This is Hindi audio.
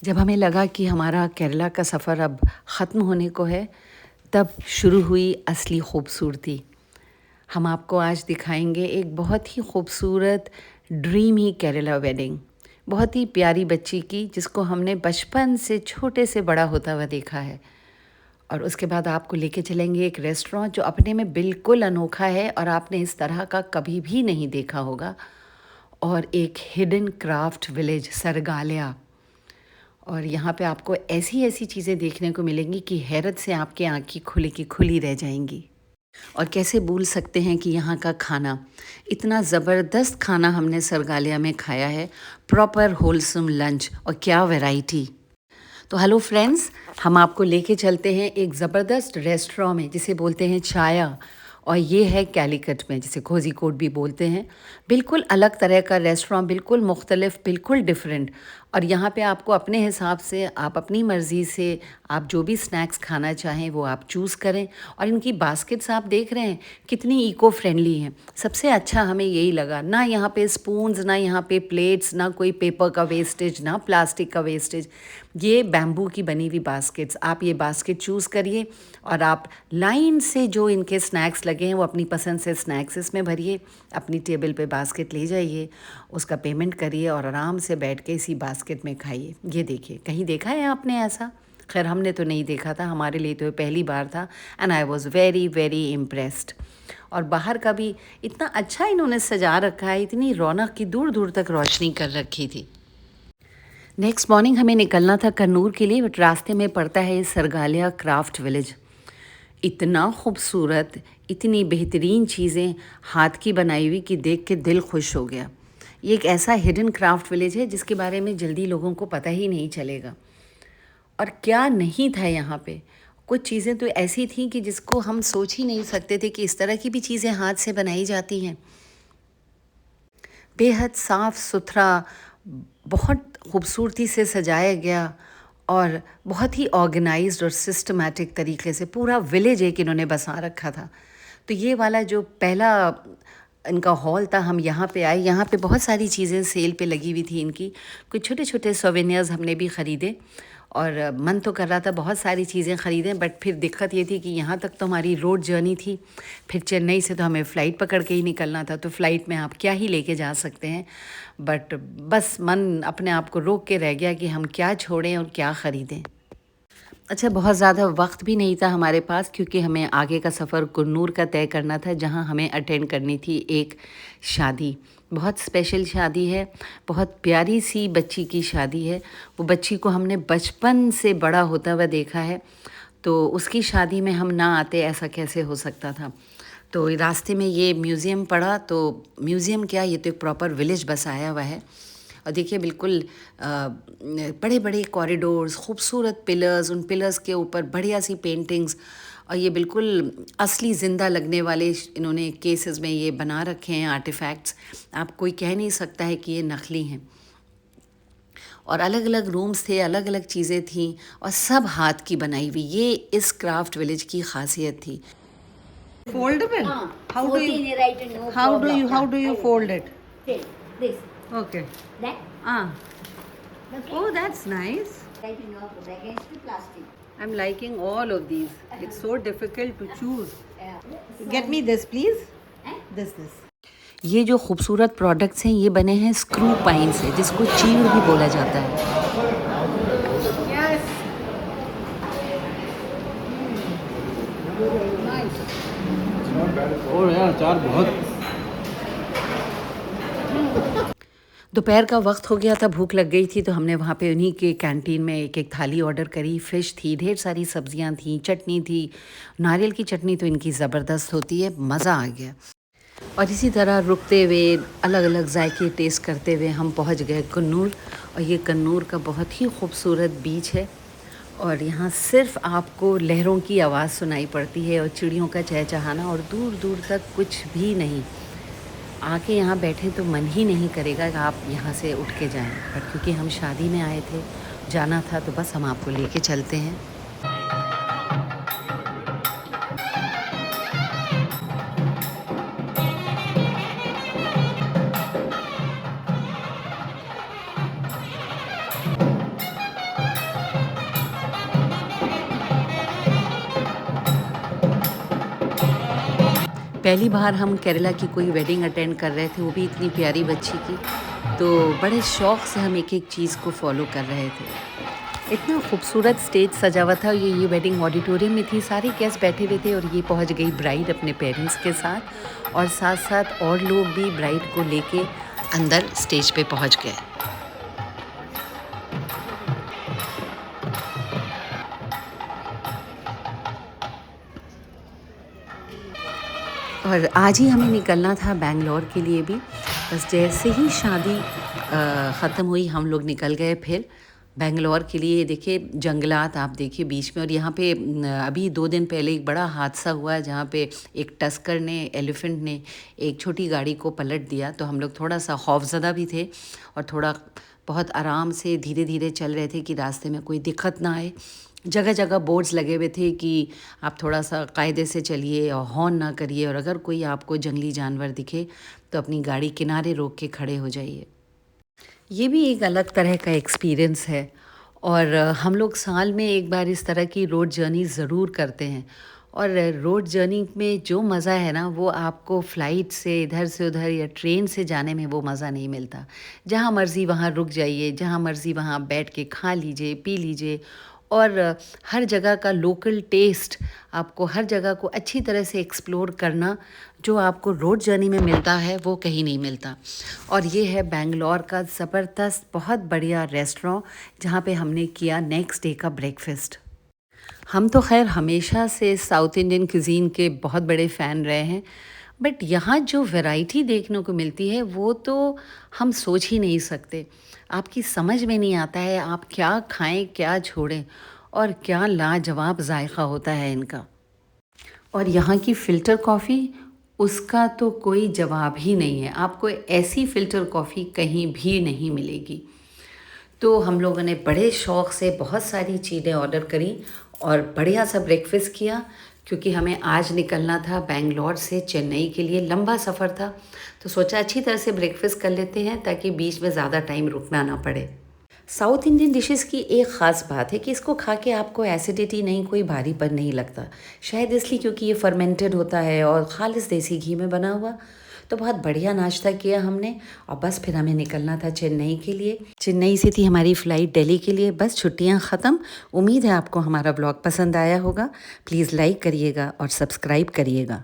जब हमें लगा कि हमारा केरला का सफ़र अब ख़त्म होने को है, तब शुरू हुई असली खूबसूरती। हम आपको आज दिखाएंगे एक बहुत ही खूबसूरत ड्रीमी केरला वेडिंग। बहुत ही प्यारी बच्ची की, जिसको हमने बचपन से छोटे से बड़ा होता हुआ देखा है। और उसके बाद आपको लेके चलेंगे एक रेस्टोरेंट जो अपने में बिल्कुल अनोखा है और आपने इस तरह का कभी भी नहीं देखा होगा। और एक हिडन क्राफ्ट विलेज सरगालिया। और यहाँ पे आपको ऐसी ऐसी चीज़ें देखने को मिलेंगी कि हैरत से आपकी आँखें खुली की खुली रह जाएंगी। और कैसे भूल सकते हैं कि यहाँ का खाना, इतना ज़बरदस्त खाना हमने सरगालिया में खाया है। प्रॉपर होलसम लंच और क्या वैरायटी। तो हेलो फ्रेंड्स, हम आपको लेके चलते हैं एक ज़बरदस्त रेस्टोरेंट में जिसे बोलते हैं छाया। और ये है कैलीकट में, जिसे कोझीकोड भी बोलते हैं। बिल्कुल अलग तरह का रेस्टोरेंट, बिल्कुल मुख्तलिफ, बिल्कुल डिफरेंट। और यहाँ पे आपको अपने हिसाब से, आप अपनी मर्ज़ी से, आप जो भी स्नैक्स खाना चाहें वो आप चूज़ करें। और इनकी बास्केट्स आप देख रहे हैं कितनी इको फ्रेंडली हैं। सबसे अच्छा हमें यही लगा, ना यहाँ पे स्पून्स, ना यहाँ पे प्लेट्स, ना कोई पेपर का वेस्टेज, ना प्लास्टिक का वेस्टेज। ये बैम्बू की बनी हुई बास्केट्स, आप ये बास्केट चूज़ करिए और आप लाइन से जो इनके स्नैक्स लगे हैं वो अपनी पसंद से स्नैक्स इसमें भरिए, अपनी टेबल पे बास्केट ले जाइए, उसका पेमेंट करिए और आराम से बैठ के इसी बास्केट में खाइए। ये देखिए, कहीं देखा है आपने ऐसा? खैर हमने तो नहीं देखा था, हमारे लिए तो ये पहली बार था। And I was very very impressed. और बाहर का भी इतना अच्छा इन्होंने सजा रखा है, इतनी रौनक की दूर दूर तक रोशनी कर रखी थी। नेक्स्ट मॉर्निंग हमें निकलना था कन्नूर के लिए, बट रास्ते में पड़ता है ये सरगालिया क्राफ्ट विलेज। इतना खूबसूरत, इतनी बेहतरीन चीज़ें हाथ की बनाई हुई कि देख के दिल खुश हो गया। ये एक ऐसा हिडन क्राफ्ट विलेज है जिसके बारे में जल्दी लोगों को पता ही नहीं चलेगा। और क्या नहीं था यहाँ पे। कुछ चीज़ें तो ऐसी थीं कि जिसको हम सोच ही नहीं सकते थे कि इस तरह की भी चीज़ें हाथ से बनाई जाती हैं। बेहद साफ़ सुथरा, बहुत खूबसूरती से सजाया गया और बहुत ही ऑर्गेनाइज्ड और सिस्टमैटिक तरीके से पूरा विलेज एक इन्होंने बसा रखा था। तो ये वाला जो पहला इनका हॉल था, हम यहाँ पे आए। यहाँ पे बहुत सारी चीज़ें सेल पे लगी हुई थी इनकी। कुछ छोटे छोटे सोवेनियर्स हमने भी ख़रीदे और मन तो कर रहा था बहुत सारी चीज़ें ख़रीदें, बट फिर दिक्कत ये थी कि यहाँ तक तो हमारी रोड जर्नी थी, फिर चेन्नई से तो हमें फ़्लाइट पकड़ के ही निकलना था। तो फ़्लाइट में आप क्या ही लेके जा सकते हैं। बट बस मन अपने आप को रोक के रह गया कि हम क्या छोड़ें और क्या ख़रीदें। अच्छा, बहुत ज़्यादा वक्त भी नहीं था हमारे पास, क्योंकि हमें आगे का सफ़र कुन्नूर का तय करना था, जहां हमें अटेंड करनी थी एक शादी। बहुत स्पेशल शादी है, बहुत प्यारी सी बच्ची की शादी है। वो बच्ची को हमने बचपन से बड़ा होता हुआ देखा है, तो उसकी शादी में हम ना आते ऐसा कैसे हो सकता था। तो रास्ते में ये म्यूज़ियम पड़ा, तो म्यूज़ियम क्या, ये तो एक प्रॉपर विलेज बसाया हुआ है। और देखिए बिल्कुल बड़े बड़े कॉरिडोर्स, खूबसूरत पिलर्स, उन पिलर्स के ऊपर बढ़िया सी पेंटिंग्स। और ये बिल्कुल असली ज़िंदा लगने वाले इन्होंने केसेस में ये बना रखे हैं आर्टिफैक्ट्स। आप कोई कह नहीं सकता है कि ये नकली हैं। और अलग अलग रूम्स थे, अलग अलग चीज़ें थीं और सब हाथ की बनाई हुई। ये इस क्राफ्ट विलेज की खासियत थी। Foldable? How do you 14 right? No how do problem. you how do you fold it? Okay, this, Okay. that, Ah. okay. Oh, that's nice. Right, no problem. Against the plastic. I'm liking all of these. It's so difficult to choose. Yeah. Get me this, please. Eh? This. ये जो खूबसूरत प्रोडक्ट्स हैं, ये बने हैं स्क्रू पाइन से, जिसको चीड़ भी बोला जाता है। Yes. Nice. और यार अचार बहुत। दोपहर का वक्त हो गया था, भूख लग गई थी, तो हमने वहाँ पे उन्हीं के कैंटीन में एक एक थाली ऑर्डर करी। फ़िश थी, ढेर सारी सब्जियाँ थीं, चटनी थी। नारियल की चटनी तो इनकी ज़बरदस्त होती है, मज़ा आ गया। और इसी तरह रुकते हुए, अलग अलग जायके टेस्ट करते हुए हम पहुँच गए कन्नूर। और ये कन्नूर का बहुत ही खूबसूरत बीच है और यहाँ सिर्फ आपको लहरों की आवाज़ सुनाई पड़ती है और चिड़ियों का चहचहाना, और दूर दूर तक कुछ भी नहीं। आके यहाँ बैठे तो मन ही नहीं करेगा कि आप यहाँ से उठ के जाएं। पर क्योंकि हम शादी में आए थे, जाना था, तो बस हम आपको लेके चलते हैं। पहली बार हम केरला की कोई वेडिंग अटेंड कर रहे थे, वो भी इतनी प्यारी बच्ची की। तो बड़े शौक़ से हम एक एक चीज़ को फॉलो कर रहे थे। इतना खूबसूरत स्टेज सजा हुआ था। ये वेडिंग ऑडिटोरियम में थी, सारे गेस्ट बैठे हुए थे और ये पहुंच गई ब्राइड अपने पेरेंट्स के साथ, और साथ साथ और लोग भी ब्राइड को लेके अंदर स्टेज पे पहुंच गए। और आज ही हमें निकलना था बेंगलोर के लिए भी। बस जैसे ही शादी ख़त्म हुई हम लोग निकल गए फिर बेंगलोर के लिए। देखिए जंगलात आप देखिए बीच में, और यहाँ पे अभी 2 दिन पहले एक बड़ा हादसा हुआ है जहाँ पे एक टस्कर ने, एलिफेंट ने एक छोटी गाड़ी को पलट दिया। तो हम लोग थोड़ा सा खौफज़दा भी थे और थोड़ा बहुत आराम से धीरे धीरे चल रहे थे कि रास्ते में कोई दिक्कत ना आए। जगह जगह बोर्ड्स लगे हुए थे कि आप थोड़ा सा कायदे से चलिए और हॉर्न ना करिए, और अगर कोई आपको जंगली जानवर दिखे तो अपनी गाड़ी किनारे रोक के खड़े हो जाइए। ये भी एक अलग तरह का एक्सपीरियंस है, और हम लोग साल में एक बार इस तरह की रोड जर्नी ज़रूर करते हैं। और रोड जर्नी में जो मज़ा है ना, वो आपको फ़्लाइट से इधर से उधर या ट्रेन से जाने में वो मज़ा नहीं मिलता। जहाँ मर्ज़ी वहाँ रुक जाइए, जहाँ मर्ज़ी वहाँ बैठ के खा लीजिए, पी लीजिए, और हर जगह का लोकल टेस्ट आपको, हर जगह को अच्छी तरह से एक्सप्लोर करना जो आपको रोड जर्नी में मिलता है वो कहीं नहीं मिलता। और ये है बेंगलोर का ज़बरदस्त बहुत बढ़िया रेस्टोरेंट जहाँ पे हमने किया नेक्स्ट डे का ब्रेकफास्ट। हम तो खैर हमेशा से साउथ इंडियन क्यूज़ीन के बहुत बड़े फ़ैन रहे हैं, बट यहाँ जो वैरायटी देखने को मिलती है वो तो हम सोच ही नहीं सकते। आपकी समझ में नहीं आता है आप क्या खाएं क्या छोड़ें, और क्या लाजवाब जायका होता है इनका। और यहाँ की फ़िल्टर कॉफ़ी, उसका तो कोई जवाब ही नहीं है। आपको ऐसी फ़िल्टर कॉफ़ी कहीं भी नहीं मिलेगी। तो हम लोगों ने बड़े शौक़ से बहुत सारी चीज़ें ऑर्डर करी और बढ़िया सा ब्रेकफास्ट किया, क्योंकि हमें आज निकलना था बेंगलोर से चेन्नई के लिए। लंबा सफ़र था तो सोचा अच्छी तरह से ब्रेकफास्ट कर लेते हैं ताकि बीच में ज़्यादा टाइम रुकना ना पड़े। साउथ इंडियन डिशेस की एक ख़ास बात है कि इसको खा के आपको एसिडिटी नहीं, कोई भारीपन नहीं लगता। शायद इसलिए क्योंकि ये फर्मेंटेड होता है और ख़ालिस देसी घी में बना हुआ। तो बहुत बढ़िया नाश्ता किया हमने, और बस फिर हमें निकलना था चेन्नई के लिए। चेन्नई से थी हमारी फ़्लाइट दिल्ली के लिए। बस छुट्टियां ख़त्म। उम्मीद है आपको हमारा ब्लॉग पसंद आया होगा। प्लीज़ लाइक करिएगा और सब्सक्राइब करिएगा।